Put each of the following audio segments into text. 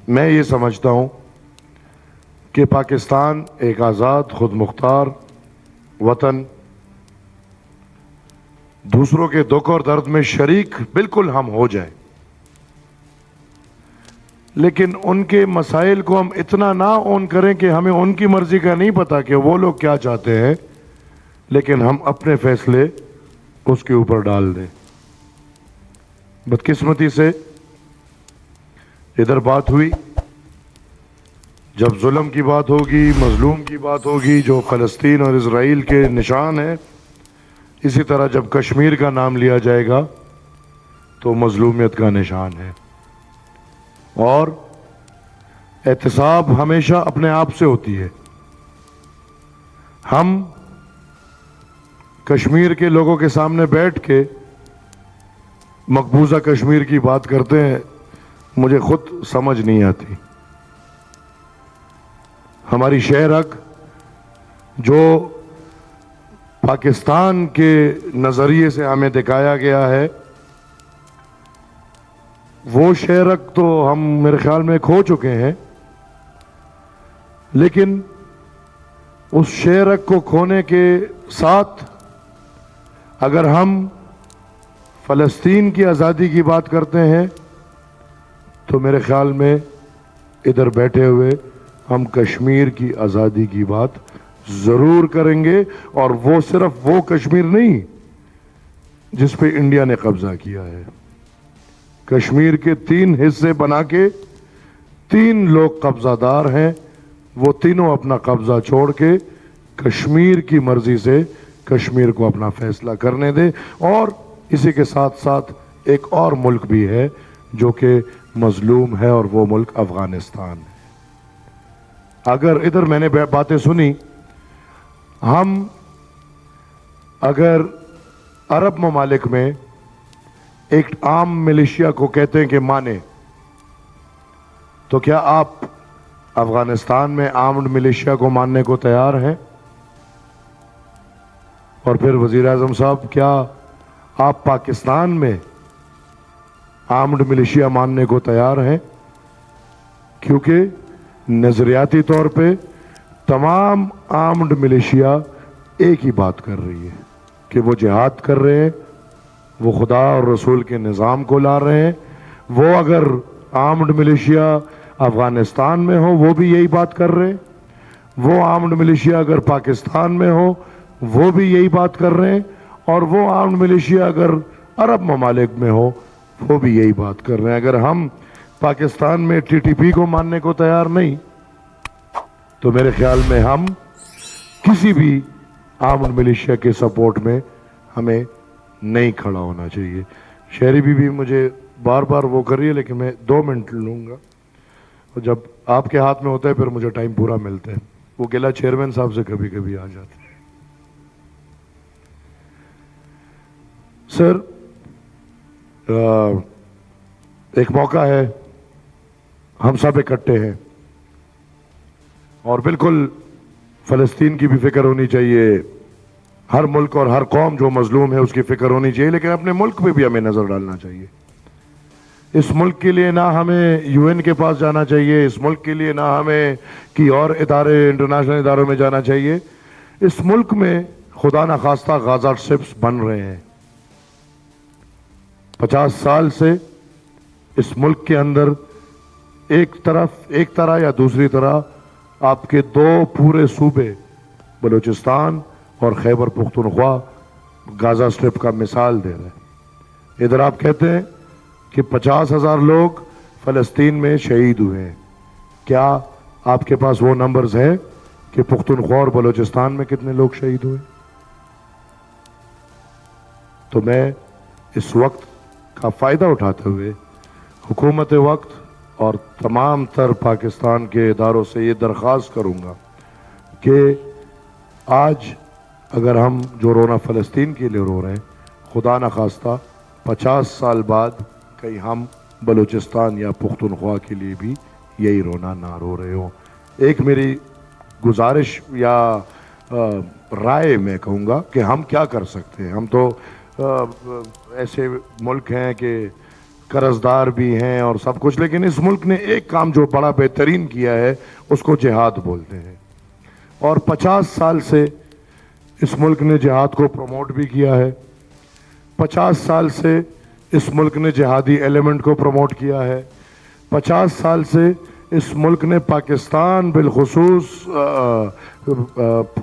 میں یہ سمجھتا ہوں کہ پاکستان ایک آزاد خود مختار وطن، دوسروں کے دکھ اور درد میں شریک بالکل ہم ہو جائیں، لیکن ان کے مسائل کو ہم اتنا نہ اون کریں کہ ہمیں ان کی مرضی کا نہیں پتا کہ وہ لوگ کیا چاہتے ہیں، لیکن ہم اپنے فیصلے اس کے اوپر ڈال دیں۔ بدقسمتی سے ادھر بات ہوئی، جب ظلم کی بات ہوگی، مظلوم کی بات ہوگی، جو فلسطین اور اسرائیل کے نشان ہے، اسی طرح جب کشمیر کا نام لیا جائے گا تو مظلومیت کا نشان ہے۔ اور احتساب ہمیشہ اپنے آپ سے ہوتی ہے۔ ہم کشمیر کے لوگوں کے سامنے بیٹھ کے مقبوضہ کشمیر کی بات کرتے ہیں، مجھے خود سمجھ نہیں آتی۔ ہماری شہر حق جو پاکستان کے نظریے سے ہمیں دکھایا گیا ہے، وہ شہر حق تو ہم میرے خیال میں کھو چکے ہیں، لیکن اس شہر حق کو کھونے کے ساتھ اگر ہم فلسطین کی آزادی کی بات کرتے ہیں تو میرے خیال میں ادھر بیٹھے ہوئے ہم کشمیر کی آزادی کی بات ضرور کریں گے، اور وہ صرف وہ کشمیر نہیں جس پہ انڈیا نے قبضہ کیا ہے۔ کشمیر کے 3 حصے بنا کے 3 لوگ قبضہ دار ہیں، وہ تینوں اپنا قبضہ چھوڑ کے کشمیر کی مرضی سے کشمیر کو اپنا فیصلہ کرنے دیں۔ اور اسی کے ساتھ ساتھ ایک اور ملک بھی ہے جو کہ مظلوم ہے، اور وہ ملک افغانستان ہے۔ اگر ادھر میں نے باتیں سنی، ہم اگر عرب ممالک میں ایک عام ملیشیا کو کہتے ہیں کہ مانے، تو کیا آپ افغانستان میں آرمڈ ملیشیا کو ماننے کو تیار ہیں؟ اور پھر وزیر اعظم صاحب، کیا آپ پاکستان میں آرمڈ ملیشیا ماننے کو تیار ہیں؟ کیونکہ نظریاتی طور پہ تمام آرمڈ ملیشیا ایک ہی بات کر رہی ہے کہ وہ جہاد کر رہے ہیں، وہ خدا اور رسول کے نظام کو لا رہے ہیں۔ وہ اگر آرمڈ ملیشیا افغانستان میں ہو وہ بھی یہی بات کر رہے ہیں، وہ آرمڈ ملیشیا اگر پاکستان میں ہو وہ بھی یہی بات کر رہے ہیں، اور وہ آرمڈ ملیشیا اگر عرب ممالک میں ہو وہ بھی یہی بات کر رہے ہیں۔ اگر ہم پاکستان میں ٹی ٹی پی کو ماننے کو تیار نہیں تو میرے خیال میں ہم کسی بھی آرمڈ ملیشیا کے سپورٹ میں ہمیں نہیں کھڑا ہونا چاہیے۔ شہری بھی مجھے بار بار وہ کر رہی ہے، لیکن میں 2 منٹ لوں گا، اور جب آپ کے ہاتھ میں ہوتا ہے پھر مجھے ٹائم پورا ملتا ہے۔ وہ گلہ چیئرمین صاحب سے کبھی کبھی آ جاتے ہیں۔ سر، ایک موقع ہے، ہم سب اکٹھے ہیں، اور بالکل فلسطین کی بھی فکر ہونی چاہیے، ہر ملک اور ہر قوم جو مظلوم ہے اس کی فکر ہونی چاہیے، لیکن اپنے ملک پہ بھی ہمیں نظر ڈالنا چاہیے۔ اس ملک کے لیے نہ ہمیں یو این کے پاس جانا چاہیے، اس ملک کے لیے نہ ہمیں کی اور ادارے انٹرنیشنل اداروں میں جانا چاہیے۔ اس ملک میں خدا نخواستہ غازہ سٹرپس بن رہے ہیں۔ 50 سال سے اس ملک کے اندر ایک طرح یا دوسری طرح آپ کے 2 پورے صوبے بلوچستان اور خیبر پختونخوا غازہ سٹرپ کا مثال دے رہے ہیں۔ ادھر آپ کہتے ہیں کہ 50,000 لوگ فلسطین میں شہید ہوئے ہیں، کیا آپ کے پاس وہ نمبرز ہیں کہ پختونخوا اور بلوچستان میں کتنے لوگ شہید ہوئے؟ تو میں اس وقت کا فائدہ اٹھاتے ہوئے حکومت وقت اور تمام تر پاکستان کے اداروں سے یہ درخواست کروں گا کہ آج اگر ہم جو رونا فلسطین کے لیے رو رہے ہیں، خدا نخواستہ 50 سال بعد کہیں ہم بلوچستان یا پختونخوا کے لیے بھی یہی رونا نہ رو رہے ہوں۔ ایک میری گزارش یا رائے میں کہوں گا کہ ہم کیا کر سکتے ہیں۔ ہم تو ایسے ملک ہیں کہ قرضدار بھی ہیں اور سب کچھ، لیکن اس ملک نے ایک کام جو بڑا بہترین کیا ہے اس کو جہاد بولتے ہیں، اور 50 سال سے اس ملک نے جہاد کو پروموٹ بھی کیا ہے، 50 سال سے اس ملک نے جہادی ایلیمنٹ کو پروموٹ کیا ہے، 50 سال سے اس ملک نے پاکستان بالخصوص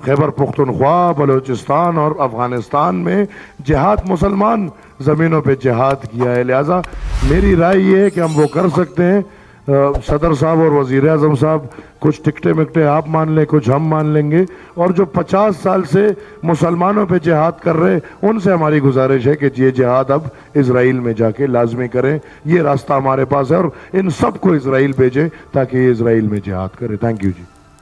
خیبر پختونخوا، بلوچستان اور افغانستان میں جہاد، مسلمان زمینوں پہ جہاد کیا ہے۔ لہٰذا میری رائے یہ ہے کہ ہم وہ کر سکتے ہیں۔ صدر صاحب اور وزیر اعظم صاحب کچھ ٹکٹے مکٹے آپ مان لیں، کچھ ہم مان لیں گے، اور جو 50 سال سے مسلمانوں پہ جہاد کر رہے ان سے ہماری گزارش ہے کہ یہ جہاد اب اسرائیل میں جا کے لازمی کریں۔ یہ راستہ ہمارے پاس ہے اور ان سب کو اسرائیل بھیجیں تاکہ یہ اسرائیل میں جہاد کرے۔ Thank you G.